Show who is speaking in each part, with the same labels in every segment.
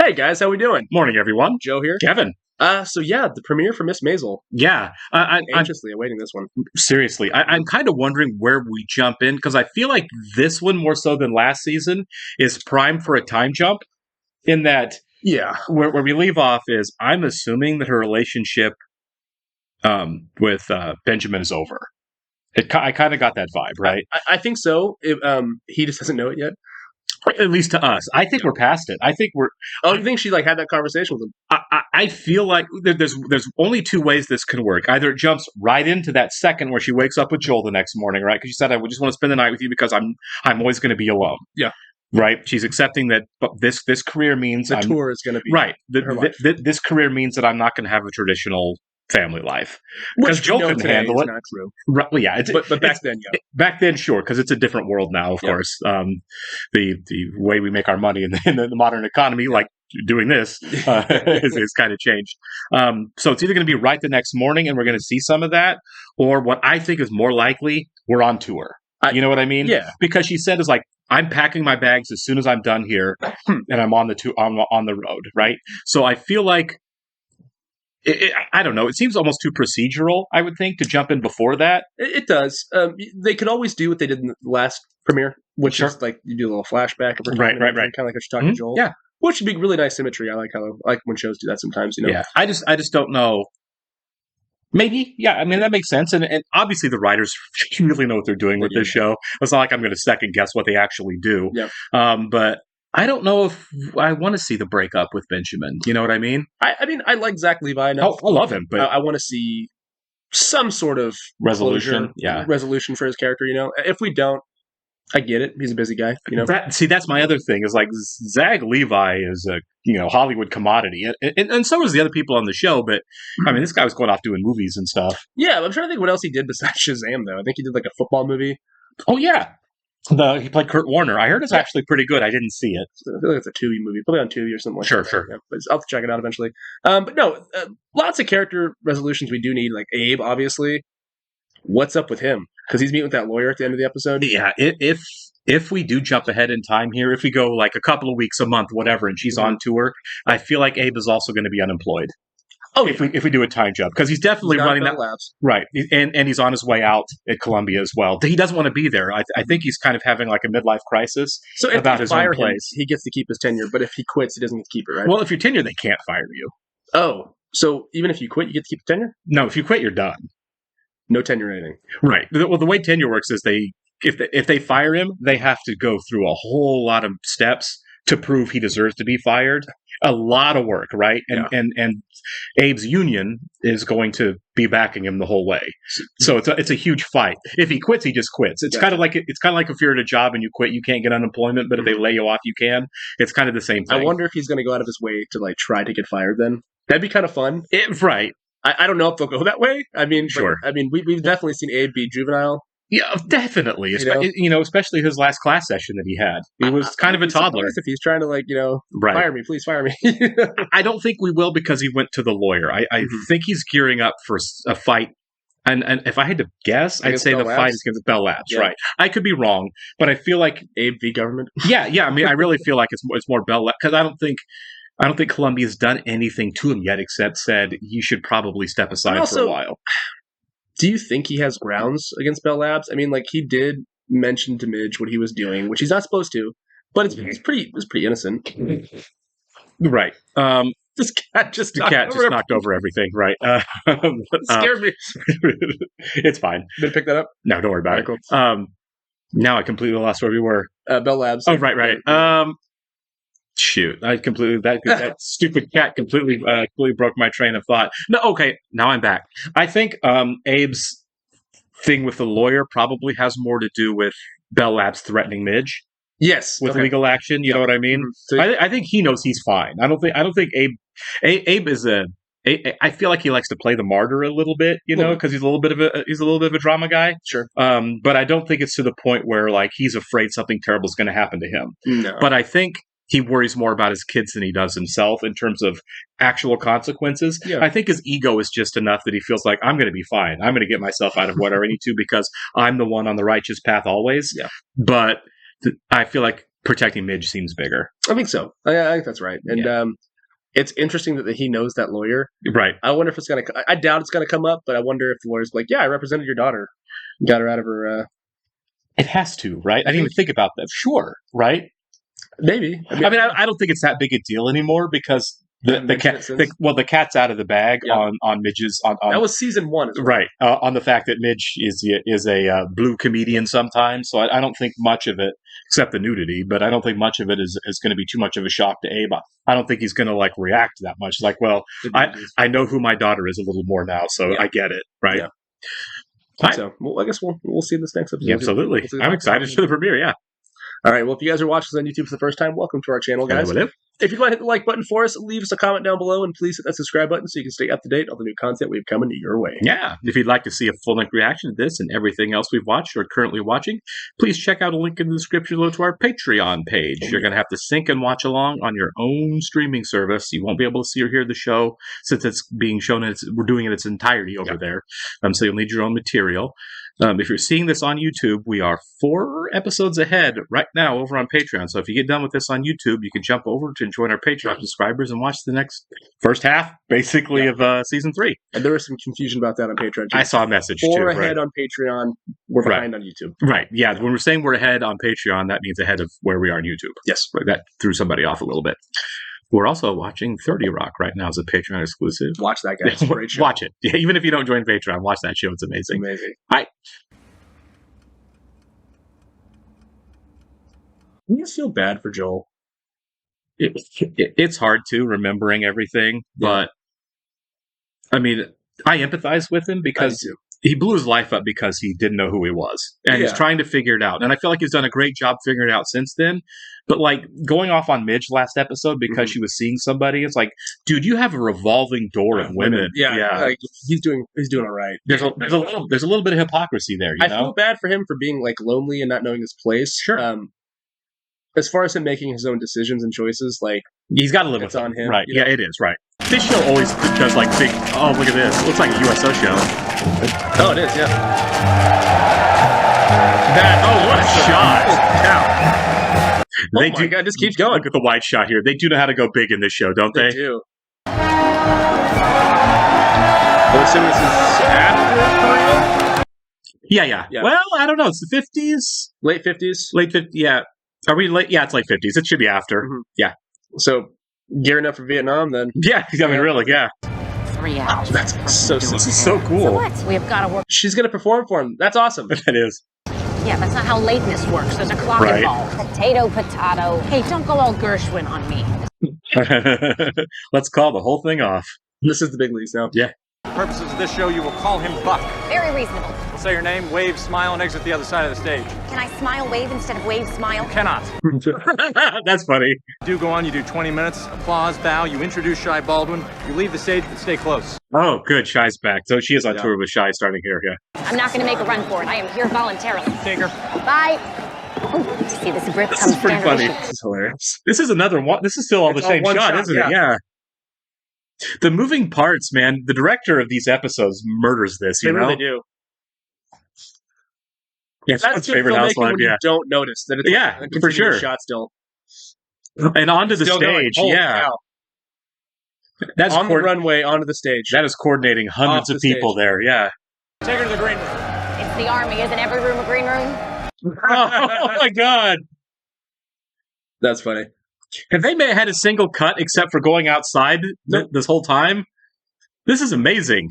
Speaker 1: Hey guys, how we doing?
Speaker 2: Morning, everyone.
Speaker 1: Joe here.
Speaker 2: Kevin.
Speaker 1: The premiere for Miss Maisel.
Speaker 2: Yeah, I'm
Speaker 1: Anxiously awaiting this one.
Speaker 2: seriously. I'm kind of wondering where we jump in because I feel like this one more so than last season is primed for a time jump. In that,
Speaker 1: Yeah,
Speaker 2: where we leave off is I'm assuming that her relationship with Benjamin is over. I kind of got that vibe, right?
Speaker 1: I think so. He just doesn't know it yet.
Speaker 2: At least to us. I think we're past it. I think we're.
Speaker 1: Oh, you think she had that conversation with him?
Speaker 2: I feel like there's only two ways this can work. Either it jumps right into that second where she wakes up with Joel the next morning, right? Because she said, "I would just want to spend the night with you because I'm always going to be alone."
Speaker 1: Yeah.
Speaker 2: Right. She's accepting that this career means
Speaker 1: the tour is going to be
Speaker 2: right.
Speaker 1: her life.
Speaker 2: This career means that I'm not going to have a traditional family life
Speaker 1: because
Speaker 2: Joel couldn't handle it.
Speaker 1: Not true.
Speaker 2: Right, well, yeah,
Speaker 1: but back then, yeah.
Speaker 2: Back then, sure, because it's a different world now. Of course, the way we make our money in the modern economy, like doing this, is kind of changed. So it's either going to be right the next morning, and we're going to see some of that, or what I think is more likely, we're on tour. You know what I mean?
Speaker 1: Yeah.
Speaker 2: Because she said is like, I'm packing my bags as soon as I'm done here, and I'm on the road, right? So I feel like. I don't know. It seems almost too procedural, I would think, to jump in before that.
Speaker 1: It does. They could always do what they did in the last premiere, which is like you do a little flashback of her
Speaker 2: right.
Speaker 1: Kind of like she's talking to Joel.
Speaker 2: Yeah.
Speaker 1: Which would be really nice symmetry. I like when shows do that sometimes, you know?
Speaker 2: Yeah. I just don't know. Maybe, yeah. I mean, that makes sense. And obviously the writers really know what they're doing with this show. It's not like I'm going to second guess what they actually do.
Speaker 1: Yeah.
Speaker 2: But I don't know if I want to see the breakup with Benjamin. You know what I mean?
Speaker 1: I mean, I like Zach Levi enough.
Speaker 2: I love him, but
Speaker 1: I want to see some sort of
Speaker 2: resolution
Speaker 1: for his character. You know, if we don't, I get it. He's a busy guy. You know,
Speaker 2: that's my other thing. Is like Zach Levi is a Hollywood commodity, and so is the other people on the show. But I mean, this guy was going off doing movies and stuff.
Speaker 1: Yeah, I'm trying to think what else he did besides Shazam. Though I think he did like a football movie.
Speaker 2: Oh yeah. He played Kurt Warner. I heard it's actually pretty good. I didn't see it.
Speaker 1: I feel like it's a Tubi movie, probably on Tubi or something like that.
Speaker 2: Sure.
Speaker 1: Yeah, but I'll have to check it out eventually. But no, lots of character resolutions we do need, like Abe, obviously. What's up with him? Because he's meeting with that lawyer at the end of the episode.
Speaker 2: Yeah, if we do jump ahead in time here, if we go like a couple of weeks, a month, whatever, and she's on tour, I feel like Abe is also going to be unemployed. Oh, if we do a time jump, because he's definitely running that
Speaker 1: labs,
Speaker 2: right, and he's on his way out at Columbia as well. He doesn't want to be there. I think he's kind of having like a midlife crisis about his own place.
Speaker 1: He gets to keep his tenure, but if he quits, he doesn't get to keep it, right?
Speaker 2: Well, if you're tenured, they can't fire you.
Speaker 1: Oh, so even if you quit, you get to keep the tenure?
Speaker 2: No, if you quit, you're done.
Speaker 1: No tenure or anything.
Speaker 2: Right. Well, the way tenure works is if they fire him, they have to go through a whole lot of steps to prove he deserves to be fired. A lot of work, right? And Abe's union is going to be backing him the whole way. So it's a huge fight. If he quits, he just quits. It's kind of like if you're at a job and you quit, you can't get unemployment, but if they lay you off, you can. It's kind of the same thing.
Speaker 1: I wonder if he's going to go out of his way to like try to get fired. Then that'd be kind of fun,
Speaker 2: right?
Speaker 1: I don't know if they'll go that way. I mean,
Speaker 2: sure.
Speaker 1: I mean, we've definitely seen Abe be juvenile.
Speaker 2: Yeah, definitely. Especially his last class session that he had. He was kind of a toddler.
Speaker 1: If he's trying to, fire me, please fire me.
Speaker 2: I don't think we will because he went to the lawyer. I think he's gearing up for a fight. And if I had to guess, I'd say the fight is against Bell Labs, right? I could be wrong, but I feel like
Speaker 1: Abe v. government.
Speaker 2: Yeah. I mean, I really feel like it's more Bell Labs because I don't think Columbia's done anything to him yet except said he should probably step aside for a while.
Speaker 1: Do you think he has grounds against Bell Labs? I mean, like he did mention to Midge what he was doing, which he's not supposed to, but it's pretty innocent,
Speaker 2: right?
Speaker 1: This cat just
Speaker 2: knocked over everything, right?
Speaker 1: Scared me.
Speaker 2: It's fine.
Speaker 1: Did I pick that up?
Speaker 2: No, don't worry about it.
Speaker 1: Cool.
Speaker 2: Now I completely lost where we were.
Speaker 1: Bell Labs.
Speaker 2: Oh, right. Shoot! I completely that stupid cat completely broke my train of thought. No, okay, now I'm back. I think Abe's thing with the lawyer probably has more to do with Bell Labs threatening Midge.
Speaker 1: Yes,
Speaker 2: with legal action. You know what I mean? So I think he knows he's fine. I don't think Abe is I feel like he likes to play the martyr a little bit, because he's a little bit of a drama guy.
Speaker 1: Sure.
Speaker 2: But I don't think it's to the point where like he's afraid something terrible is going to happen to him.
Speaker 1: No.
Speaker 2: But I think he worries more about his kids than he does himself in terms of actual consequences. Yeah. I think his ego is just enough that he feels like I'm going to be fine. I'm going to get myself out of whatever I need to because I'm the one on the righteous path always.
Speaker 1: Yeah.
Speaker 2: But I feel like protecting Midge seems bigger.
Speaker 1: I think so. I think that's right. And it's interesting that he knows that lawyer.
Speaker 2: Right.
Speaker 1: I wonder if it's going to... I doubt it's going to come up, but I wonder if the lawyer's like, yeah, I represented your daughter. Got her out of her...
Speaker 2: It has to, right? I didn't even think about that. Sure, right?
Speaker 1: Maybe.
Speaker 2: I mean, I don't think it's that big a deal anymore because the cat's out of the bag on Midge's. On
Speaker 1: that was season 1,
Speaker 2: right? On the fact that Midge is a blue comedian sometimes, so I don't think much of it, except the nudity. But I don't think much of it is going to be too much of a shock to Abe. I don't think he's going to like react that much. Like, well, I know who my daughter is a little more now, so I get it, right?
Speaker 1: Yeah. So, well, I guess we'll see this next episode.
Speaker 2: Yeah, absolutely. I'm excited for the premiere. Yeah.
Speaker 1: All right. Well, if you guys are watching this on YouTube for the first time, welcome to our channel, guys. If you'd like to hit the like button for us, leave us a comment down below, and please hit that subscribe button so you can stay up to date on the new content we've coming your way.
Speaker 2: Yeah. If you'd like to see a full-length reaction to this and everything else we've watched or currently watching, please check out a link in the description below to our Patreon page. You're going to have to sync and watch along on your own streaming service. You won't be able to see or hear the show since it's being shown. We're doing it in its entirety over there. So you'll need your own material. If you're seeing this on YouTube, we are 4 episodes ahead right now over on Patreon. So if you get done with this on YouTube, you can jump over to join our Patreon subscribers and watch the first half, basically, of season 3.
Speaker 1: And there was some confusion about that on Patreon, too.
Speaker 2: I saw a message,
Speaker 1: 4
Speaker 2: too.
Speaker 1: ahead on Patreon, we're behind on YouTube.
Speaker 2: Right, yeah. When we're saying we're ahead on Patreon, that means ahead of where we are on YouTube.
Speaker 1: Yes.
Speaker 2: That threw somebody off a little bit. We're also watching 30 Rock right now as a Patreon exclusive.
Speaker 1: Watch that, guys. It's a great show.
Speaker 2: Watch it. Yeah, even if you don't join Patreon, watch that show. It's amazing.
Speaker 1: Amazing.
Speaker 2: All right.
Speaker 1: You just feel bad for Joel.
Speaker 2: It's hard to remembering everything, but I mean, I empathize with him because he blew his life up because he didn't know who he was, and he's trying to figure it out. And I feel like he's done a great job figuring it out since then. But like going off on Midge last episode because she was seeing somebody, it's like, dude, you have a revolving door of women.
Speaker 1: Yeah. Like, he's doing all right.
Speaker 2: There's a little bit of hypocrisy there. You know?
Speaker 1: I feel bad for him for being like lonely and not knowing his place.
Speaker 2: Sure.
Speaker 1: As far as him making his own decisions and choices, like
Speaker 2: he's got to live with
Speaker 1: on him,
Speaker 2: right? Yeah, it is right. This show always does like big. Oh, look at this! It looks like a USO show.
Speaker 1: Oh, it is. Yeah.
Speaker 2: What a shot!
Speaker 1: Oh my God, this keeps going.
Speaker 2: Look at the wide shot here. They do know how to go big in this show, don't they?
Speaker 1: They do. I'm assuming this is after Korea?
Speaker 2: Yeah. Well, I don't know. It's the 50s,
Speaker 1: late 50s,
Speaker 2: late 50s. Yeah. Are we late? Yeah, it's late 50s. It should be after. Yeah.
Speaker 1: So gearing up for Vietnam, then.
Speaker 2: Yeah. I mean, really, yeah.
Speaker 3: 3 hours.
Speaker 1: That's so sick.
Speaker 2: This is so cool.
Speaker 3: So what? We have got to work.
Speaker 1: She's gonna perform for him. That's awesome.
Speaker 2: That is.
Speaker 3: Yeah, that's not how lateness works. There's a clock involved. Potato. Hey, don't go all Gershwin on me.
Speaker 2: Let's call the whole thing off.
Speaker 1: This is the big leagues now.
Speaker 2: Yeah.
Speaker 4: For purposes of this show, you will call him Buck.
Speaker 5: Very reasonable.
Speaker 4: We'll say your name, wave, smile, and exit the other side of the stage.
Speaker 5: Can I smile, wave instead of wave, smile?
Speaker 4: You cannot.
Speaker 2: That's funny.
Speaker 4: You go on, you do 20 minutes, applause, bow, you introduce Shy Baldwin, you leave the stage, but stay close.
Speaker 2: Oh, good. Shy's back. So she is on tour with Shy starting here, yeah.
Speaker 5: I'm not going to make a run for it. I am here voluntarily.
Speaker 4: Take her.
Speaker 5: Bye. Oh, see, this grip
Speaker 2: This
Speaker 5: comes
Speaker 2: is pretty funny.
Speaker 1: This is hilarious.
Speaker 2: This is another one. This is still all the same shot, isn't it? Yeah. The moving parts, man. The director of these episodes murders this. You know,
Speaker 1: really do.
Speaker 2: Yeah,
Speaker 1: that's good
Speaker 2: favorite housewife.
Speaker 1: When you don't notice that it's a
Speaker 2: for sure.
Speaker 1: Shot still,
Speaker 2: and onto the stage.
Speaker 1: Cow. That's on the runway onto the stage.
Speaker 2: That is coordinating hundreds of people there. Yeah.
Speaker 4: Take her to the green room.
Speaker 5: It's the army. Isn't every room a green room?
Speaker 2: Oh my God.
Speaker 1: That's funny.
Speaker 2: Have they had a single cut except for going outside this whole time? This is amazing.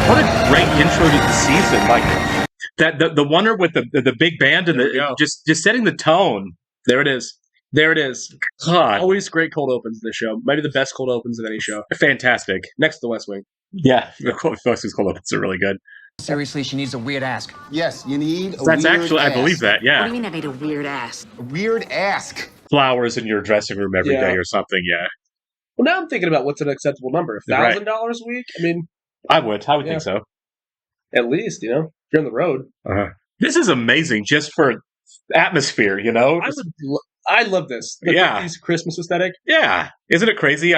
Speaker 2: What a great intro to the season! Like that, the wonder with the big band and just setting the tone.
Speaker 1: There it is. There it is.
Speaker 2: God.
Speaker 1: Always great cold opens in this show. Maybe the best cold opens of any show.
Speaker 2: Fantastic.
Speaker 1: Next to The West Wing.
Speaker 2: Yeah, the cold opens are really good.
Speaker 6: Seriously, she needs a weird ask.
Speaker 7: Yes, you need a
Speaker 2: That's
Speaker 7: weird
Speaker 2: actually,
Speaker 7: ask.
Speaker 2: I believe that, yeah.
Speaker 3: What do you mean I need a weird ass?
Speaker 7: A weird ask.
Speaker 2: Flowers in your dressing room every day or something, yeah.
Speaker 1: Well, now I'm thinking about what's an acceptable number. $1,000 a week? I mean...
Speaker 2: I would think so.
Speaker 1: At least, if you're on the road.
Speaker 2: This is amazing just for atmosphere, you know?
Speaker 1: I love this. The 50s Christmas aesthetic.
Speaker 2: Yeah. Isn't it crazy?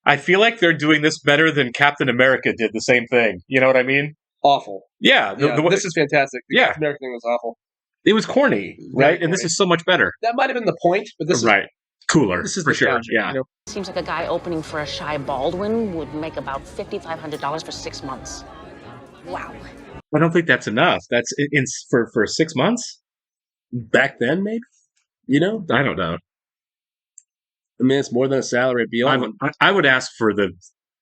Speaker 2: I feel like they're doing this better than Captain America did the same thing. You know what I mean?
Speaker 1: awful.
Speaker 2: Yeah,
Speaker 1: This is fantastic. The
Speaker 2: Yeah.
Speaker 1: Captain America thing was awful.
Speaker 2: it was corny, right?
Speaker 1: Very
Speaker 2: And this
Speaker 1: corny.
Speaker 2: is so much better.
Speaker 1: That might have been the point, but this
Speaker 2: Right. Cooler,
Speaker 1: This is
Speaker 2: for sure.
Speaker 1: nostalgic,
Speaker 2: Yeah.
Speaker 1: you know?
Speaker 3: Seems like a guy opening for a Shy Baldwin would make about $5,500 for 6 months.
Speaker 5: Wow.
Speaker 2: I don't think that's enough. That's for 6 months?
Speaker 1: Back then, maybe. You know,
Speaker 2: I don't know.
Speaker 1: I mean, it's more than a salary. Beyond
Speaker 2: I would ask for the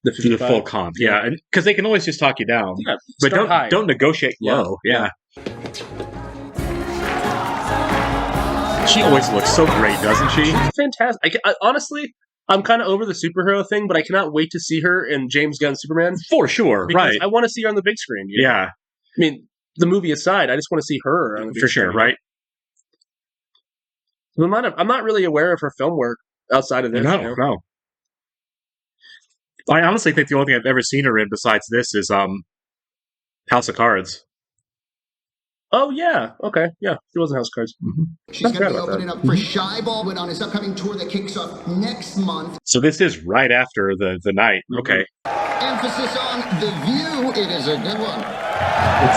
Speaker 1: the
Speaker 2: full
Speaker 1: 55.
Speaker 2: comp. Yeah, because they can always just talk you down.
Speaker 1: Yeah,
Speaker 2: but
Speaker 1: start high.
Speaker 2: don't negotiate low. Yeah. She always looks so great, doesn't she?
Speaker 1: She's fantastic. Honestly, I'm kind of over the superhero thing, but I cannot wait to see her in James Gunn's Superman.
Speaker 2: For sure,
Speaker 1: Because
Speaker 2: right?
Speaker 1: I want to see her on the big screen. You know?
Speaker 2: Yeah,
Speaker 1: I mean, the movie aside, I just want to see her on the big
Speaker 2: for sure,
Speaker 1: screen.
Speaker 2: right?
Speaker 1: I'm not really aware of her film work outside of this.
Speaker 2: No,
Speaker 1: you know?
Speaker 2: no. I honestly think the only thing I've ever seen her in besides this is House of Cards.
Speaker 1: Oh yeah, okay, yeah. She was in House of Cards.
Speaker 8: She's going to be opening up for Shy Baldwin on his upcoming tour that kicks off next month.
Speaker 2: So this is right after the night. Okay.
Speaker 8: Emphasis on the view. It is a good one.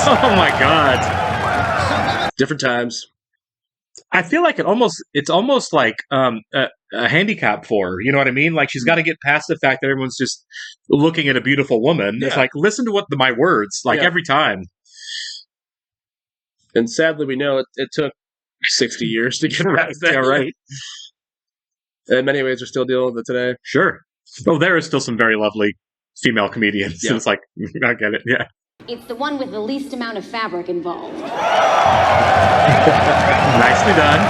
Speaker 2: Oh my God.
Speaker 1: Different times.
Speaker 2: I feel like it's almost like a handicap for her. You know what I mean? Like she's got to get past the fact that everyone's just looking at a beautiful woman.
Speaker 1: Yeah.
Speaker 2: It's like, listen to my words, like
Speaker 1: Yeah.
Speaker 2: every time.
Speaker 1: And sadly, we know it took 60 years to get past that.
Speaker 2: Yeah, right.
Speaker 1: In many ways, we're still dealing with it today.
Speaker 2: Sure. Oh, there is still some very lovely female comedians.
Speaker 1: Yeah.
Speaker 2: It's like, I get it. Yeah.
Speaker 5: It's the one with the least amount of fabric involved.
Speaker 2: Nicely done.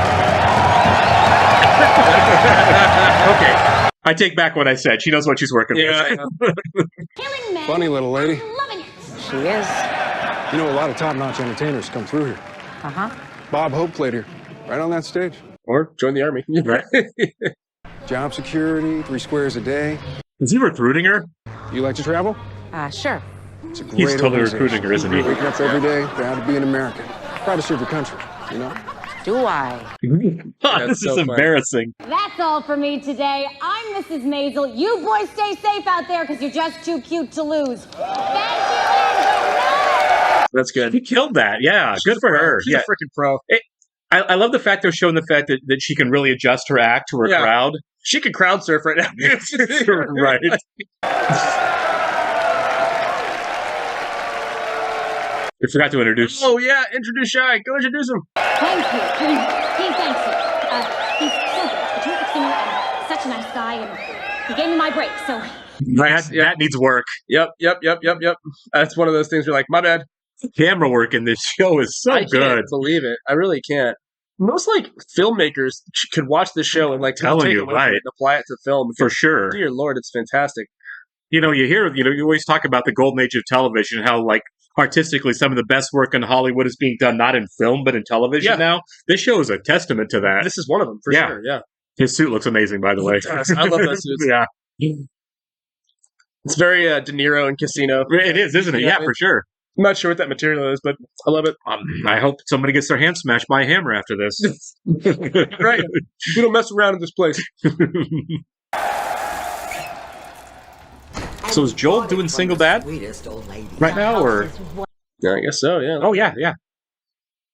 Speaker 2: Okay. I take back what I said. She knows what she's working with.
Speaker 5: Killing men.
Speaker 9: Funny little lady.
Speaker 5: I'm loving it.
Speaker 3: She is.
Speaker 9: You know, a lot of top-notch entertainers come through here.
Speaker 3: Uh-huh.
Speaker 9: Bob Hope played here, right on that stage.
Speaker 1: Or join the army.
Speaker 2: Right.
Speaker 9: Job security, 3 squares a day.
Speaker 2: Is he recruiting her?
Speaker 9: You like to travel?
Speaker 3: Sure.
Speaker 9: It's a great
Speaker 2: He's totally
Speaker 9: organization.
Speaker 2: recruiting her, isn't he?
Speaker 9: Waking up every day, proud to be an American. Proud to serve your country, you know?
Speaker 3: Do I?
Speaker 2: This
Speaker 1: so
Speaker 2: is
Speaker 1: fun.
Speaker 2: embarrassing.
Speaker 5: That's all for me today. I'm Mrs. Maisel. You boys stay safe out there because you're just too cute to lose. Thank you and good night.
Speaker 1: That's good.
Speaker 2: He killed that. Yeah, good for her.
Speaker 1: She's
Speaker 2: Yeah.
Speaker 1: a freaking pro.
Speaker 2: I love the fact they're showing the fact that she can really adjust her act to her
Speaker 1: Yeah.
Speaker 2: crowd.
Speaker 1: She could crowd surf right now.
Speaker 2: Right. I forgot to introduce.
Speaker 1: Oh yeah, introduce Shy. Go introduce him.
Speaker 5: Thank you. He thanks you. He's so good. A terrific singer and such a nice guy, and he gave me my break, so...
Speaker 2: That needs work.
Speaker 1: Yep. That's one of those things where like, my bad.
Speaker 2: Camera work in this show is so
Speaker 1: I
Speaker 2: good.
Speaker 1: can't believe it. I really can't. Most like filmmakers could watch this show and like
Speaker 2: Telling
Speaker 1: take
Speaker 2: you,
Speaker 1: it with
Speaker 2: right.
Speaker 1: it and apply it to film.
Speaker 2: For sure.
Speaker 1: Dear Lord, it's fantastic.
Speaker 2: You know, you always talk about the golden age of television, how like artistically some of the best work in Hollywood is being done not in film but in television
Speaker 1: Yeah.
Speaker 2: now. This show is a testament to that.
Speaker 1: This is one of them for
Speaker 2: Yeah.
Speaker 1: sure. Yeah,
Speaker 2: His suit looks amazing, by the way.
Speaker 1: It does. I love those suits.
Speaker 2: Yeah,
Speaker 1: it's very De Niro and Casino.
Speaker 2: it is, isn't it?
Speaker 1: Yeah.
Speaker 2: Yeah, for sure.
Speaker 1: I'm not sure what that material is, but I love it.
Speaker 2: I hope somebody gets their hand smashed by a hammer after this.
Speaker 1: Right. We don't mess around in this place.
Speaker 2: So is Joel doing single dad right now, or?
Speaker 1: Yeah, I guess so. Yeah.
Speaker 2: Oh yeah, yeah,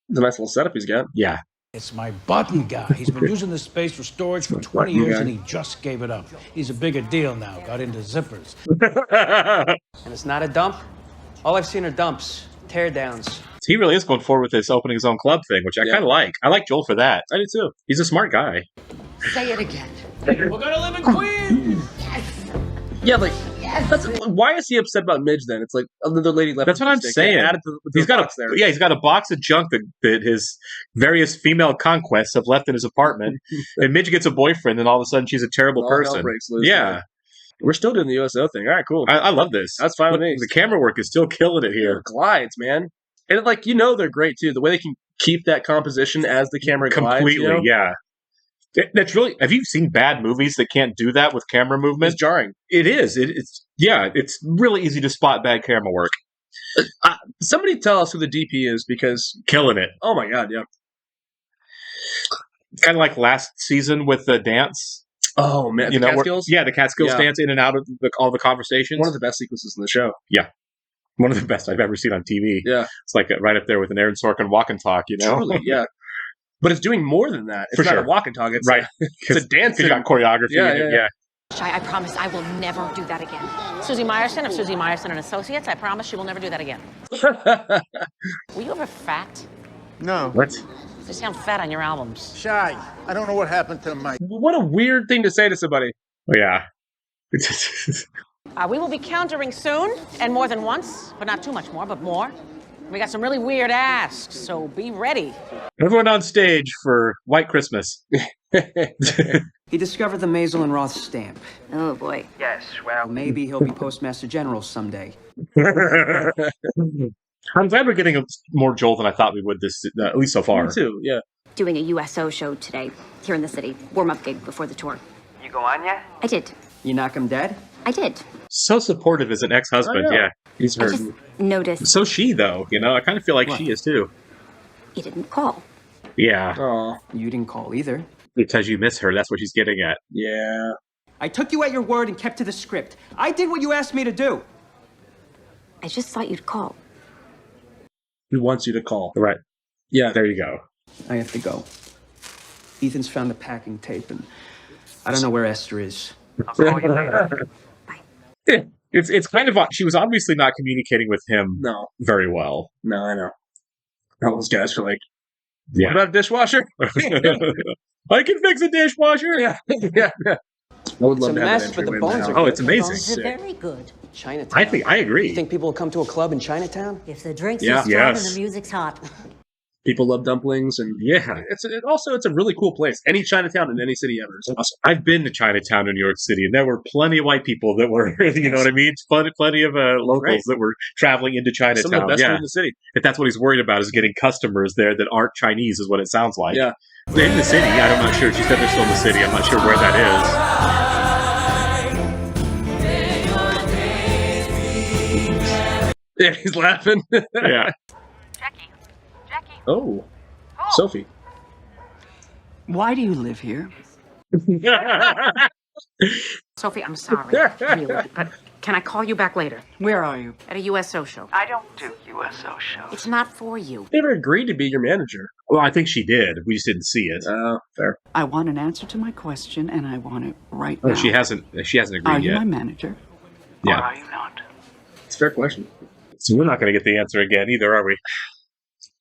Speaker 1: It's a nice little setup he's got.
Speaker 2: yeah.
Speaker 10: It's my button guy. He's been using this space for storage for 20 years and he just gave it up. He's a bigger deal now, got into zippers.
Speaker 11: And it's not a dump. All I've seen are dumps, tear downs.
Speaker 2: He really is going forward with this opening his own club thing, which I kind of like. I like Joel for that.
Speaker 1: I do too.
Speaker 2: He's a smart guy.
Speaker 5: Say it again.
Speaker 10: We're gonna live in Queens!
Speaker 1: Yeah, like that's why is he upset about Midge then? It's like another lady left.
Speaker 2: That's what I'm
Speaker 1: stick.
Speaker 2: saying.
Speaker 1: Yeah, added to
Speaker 2: He's got
Speaker 1: box there.
Speaker 2: he's got a box of junk that his various female conquests have left in his apartment. And Midge gets a boyfriend, and all of a sudden she's a terrible
Speaker 1: All hell
Speaker 2: person.
Speaker 1: breaks loose,
Speaker 2: Yeah,
Speaker 1: man. We're still doing the USO thing. All right, cool.
Speaker 2: I love this.
Speaker 1: That's fine with me.
Speaker 2: The camera work is still killing it here.
Speaker 1: Glides, man, and like they're great too. The way they can keep that composition as the camera
Speaker 2: Completely,
Speaker 1: glides,
Speaker 2: yeah. That's really. Have you seen bad movies that can't do that with camera movement?
Speaker 1: It's jarring.
Speaker 2: It is. It's really easy to spot bad camera work.
Speaker 1: Somebody tell us who the DP is because
Speaker 2: Killing it.
Speaker 1: oh my god, yeah.
Speaker 2: Kind of like last season with the dance.
Speaker 1: Oh man, the
Speaker 2: where-
Speaker 1: Catskills.
Speaker 2: yeah, the Catskills
Speaker 1: Yeah.
Speaker 2: dance in and out of all the conversations.
Speaker 1: One of the best sequences in the show.
Speaker 2: One of the best I've ever seen on TV.
Speaker 1: Yeah.
Speaker 2: It's like right up there with an Aaron Sorkin walk and talk, you know?
Speaker 1: Truly, yeah. But it's doing more than that. It's
Speaker 2: For
Speaker 1: not
Speaker 2: sure.
Speaker 1: a walk and talk. It's
Speaker 2: Right.
Speaker 1: It's a dance.
Speaker 2: You got choreography.
Speaker 1: Yeah,
Speaker 2: in it,
Speaker 1: yeah.
Speaker 3: Shy, I promise I will never do that again. Susie Meyerson of Susie Meyerson and Associates, I promise she will never do that again. Were you ever fat?
Speaker 9: No.
Speaker 2: What?
Speaker 3: You sound fat on your albums.
Speaker 9: Shy. I don't know what happened to Mike.
Speaker 1: What a weird thing to say to somebody.
Speaker 2: Oh, yeah.
Speaker 3: We will be countering soon, and more than once, but not too much more, but more. We got some really weird asks, so be ready.
Speaker 2: Everyone on stage for White Christmas.
Speaker 11: He discovered the Maisel and Roth stamp.
Speaker 5: Oh, boy.
Speaker 11: Yes, well, maybe he'll be Postmaster General someday.
Speaker 2: I'm glad we're getting more Joel than I thought we would this, at least so far.
Speaker 1: Me too, yeah.
Speaker 5: Doing a USO show today here in the city. Warm-up gig before the tour.
Speaker 11: You go on yet?
Speaker 5: I did.
Speaker 11: You knock him dead?
Speaker 5: I did.
Speaker 2: So supportive as an ex-husband,
Speaker 1: I know.
Speaker 2: yeah. He's
Speaker 5: I
Speaker 2: her.
Speaker 5: just noticed
Speaker 2: So she, though, you know, I kind of feel like she is too.
Speaker 5: you didn't call.
Speaker 2: Yeah.
Speaker 1: Oh,
Speaker 11: You didn't call either.
Speaker 2: Because you miss her, that's what she's getting at.
Speaker 1: yeah.
Speaker 11: I took you at your word and kept to the script. I did what you asked me to do.
Speaker 5: I just thought you'd call.
Speaker 1: He wants you to call.
Speaker 2: Right.
Speaker 1: Yeah.
Speaker 2: There you go.
Speaker 11: I have to go. Ethan's found the packing tape, and I don't know where Esther is. I'll call you later.
Speaker 2: Yeah. It's kind of, she was obviously not communicating with him
Speaker 1: No.
Speaker 2: very well.
Speaker 1: No, I know. All those guys are like,
Speaker 2: Yeah.
Speaker 1: what about a dishwasher?
Speaker 2: I can fix a dishwasher.
Speaker 1: Yeah. Yeah. I would
Speaker 11: It's
Speaker 1: love
Speaker 11: a
Speaker 1: to have
Speaker 11: mess,
Speaker 1: that
Speaker 11: but the
Speaker 1: entryway
Speaker 11: bones
Speaker 1: now.
Speaker 11: are
Speaker 2: Oh, it's amazing.
Speaker 3: Bones are very good.
Speaker 11: Chinatown.
Speaker 2: I agree.
Speaker 11: You think people will come to a club in Chinatown?
Speaker 3: If the drinks
Speaker 1: Yeah.
Speaker 3: are strong
Speaker 2: Yes.
Speaker 3: and the music's hot.
Speaker 1: People love dumplings, and
Speaker 2: Yeah.
Speaker 1: it's a really cool place. Any Chinatown in any city ever is awesome.
Speaker 2: I've been to Chinatown in New York City, and there were plenty of white people that were, you know what I mean? Plenty of locals
Speaker 1: Right.
Speaker 2: that were traveling into Chinatown.
Speaker 1: Some of the best food
Speaker 2: Yeah.
Speaker 1: in the city.
Speaker 2: If that's what he's worried about, is getting customers there that aren't Chinese, is what it sounds like.
Speaker 1: Yeah.
Speaker 2: They're in the city. I'm not sure. She said they're still in the city. I'm not sure where that
Speaker 1: Yeah, he's laughing.
Speaker 2: is. Yeah.
Speaker 3: Jackie.
Speaker 1: Oh, Sophie.
Speaker 11: Why do you live here?
Speaker 3: Sophie, I'm sorry. Really. But can I call you back later?
Speaker 11: Where are you?
Speaker 3: At a USO show.
Speaker 11: I don't do USO shows.
Speaker 3: It's not for you.
Speaker 1: They never agreed to be your manager.
Speaker 2: Well, I think she did. We just didn't see it.
Speaker 1: Oh, fair.
Speaker 12: I want an answer to my question, and I want it right
Speaker 2: Oh,
Speaker 12: now.
Speaker 2: she hasn't agreed
Speaker 12: Are you
Speaker 2: yet.
Speaker 12: my manager?
Speaker 2: Yeah.
Speaker 12: Or are you not?
Speaker 1: It's a fair question.
Speaker 2: So we're not going to get the answer again either, are we?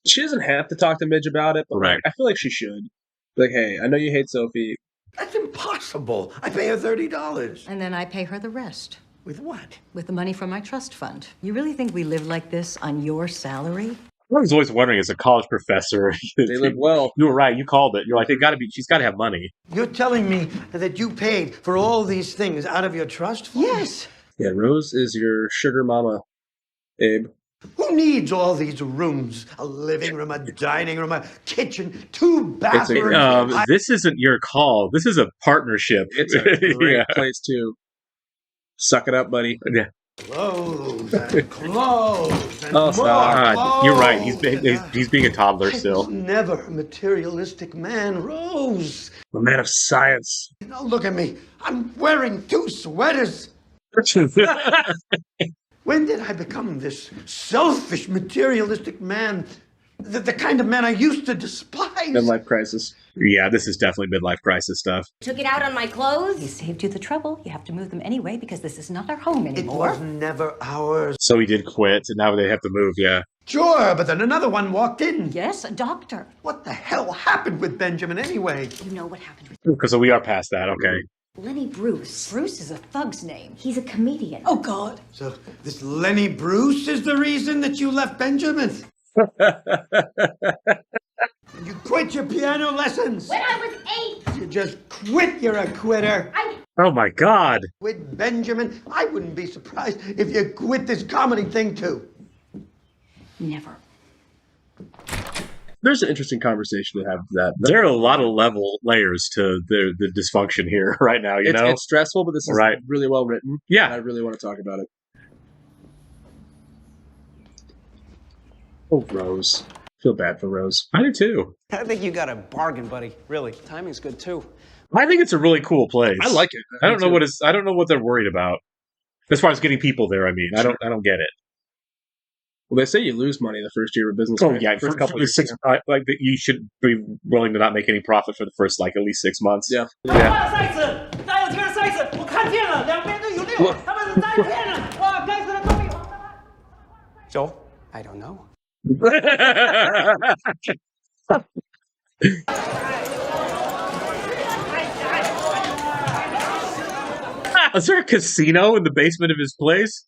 Speaker 1: She doesn't have to talk to Midge about it, but
Speaker 2: Right.
Speaker 1: like, I feel like she should. Like, hey, I know you hate Sophie.
Speaker 9: That's impossible. I pay her $30.
Speaker 13: And then I pay her the rest.
Speaker 9: With what?
Speaker 13: With the money from my trust fund. You really think we live like this on your salary?
Speaker 2: I was always wondering, as a college professor,
Speaker 1: They live well.
Speaker 2: You were right. You called it. You're like, she's got to have money.
Speaker 9: You're telling me that you paid for all these things out of your trust fund?
Speaker 12: Yes.
Speaker 1: Yeah, Rose is your sugar mama, Abe.
Speaker 9: Who needs all these rooms? A living room, a dining room, a kitchen, 2 bathrooms.
Speaker 2: This isn't your call. This is a partnership.
Speaker 1: It's a great
Speaker 2: Yeah.
Speaker 1: place to suck it up, buddy.
Speaker 2: Yeah.
Speaker 9: Clothes and clothes and
Speaker 1: Oh,
Speaker 9: more
Speaker 1: stop.
Speaker 9: clothes.
Speaker 2: You're right. He's being a toddler still.
Speaker 9: Never a materialistic man, Rose.
Speaker 1: A man of science.
Speaker 9: Now look at me. I'm wearing 2 sweaters. When did I become this selfish, materialistic man? The kind of man I used to despise.
Speaker 1: Midlife crisis.
Speaker 2: Yeah, this is definitely midlife crisis stuff.
Speaker 5: Took it out on my clothes?
Speaker 13: He saved you the trouble. You have to move them anyway because this is not our home
Speaker 9: It
Speaker 13: anymore.
Speaker 9: was never ours.
Speaker 2: So he did quit, and now they have to move. Yeah.
Speaker 9: Sure, but then another one walked in.
Speaker 13: Yes, a doctor.
Speaker 9: What the hell happened with Benjamin anyway?
Speaker 5: You know what happened with
Speaker 2: Because we are past that. Okay.
Speaker 5: Lenny Bruce.
Speaker 13: Bruce is a thug's name.
Speaker 5: He's a comedian.
Speaker 13: Oh, God.
Speaker 9: So this Lenny Bruce is the reason that you left Benjamin? You quit your piano lessons.
Speaker 5: When I was 8.
Speaker 9: You just quit. You're a quitter.
Speaker 2: Oh my God.
Speaker 9: Quit Benjamin. I wouldn't be surprised if you quit this comedy thing too.
Speaker 13: Never.
Speaker 1: There's an interesting conversation to have that.
Speaker 2: There are a lot of layers to the dysfunction here right now. You know,
Speaker 1: It's stressful, but this is
Speaker 2: Right.
Speaker 1: really well written.
Speaker 2: Yeah.
Speaker 1: And I really want to talk about it. Oh, Rose. Feel bad for Rose.
Speaker 2: I do too.
Speaker 11: I think you got a bargain, buddy. Really. Timing's good, too.
Speaker 2: I think it's a really cool place.
Speaker 1: I like it.
Speaker 2: I don't know what they're worried about. As far as getting people there, I mean, I don't get it.
Speaker 1: Well, they say you lose money the first year of business.
Speaker 2: Oh
Speaker 1: right?
Speaker 2: yeah,
Speaker 1: first couple
Speaker 2: for
Speaker 1: years.
Speaker 2: six, like you should be willing to not make any profit for the first like at least 6 months.
Speaker 1: Yeah.
Speaker 11: So, I don't know.
Speaker 2: Is there a casino in the basement of his place?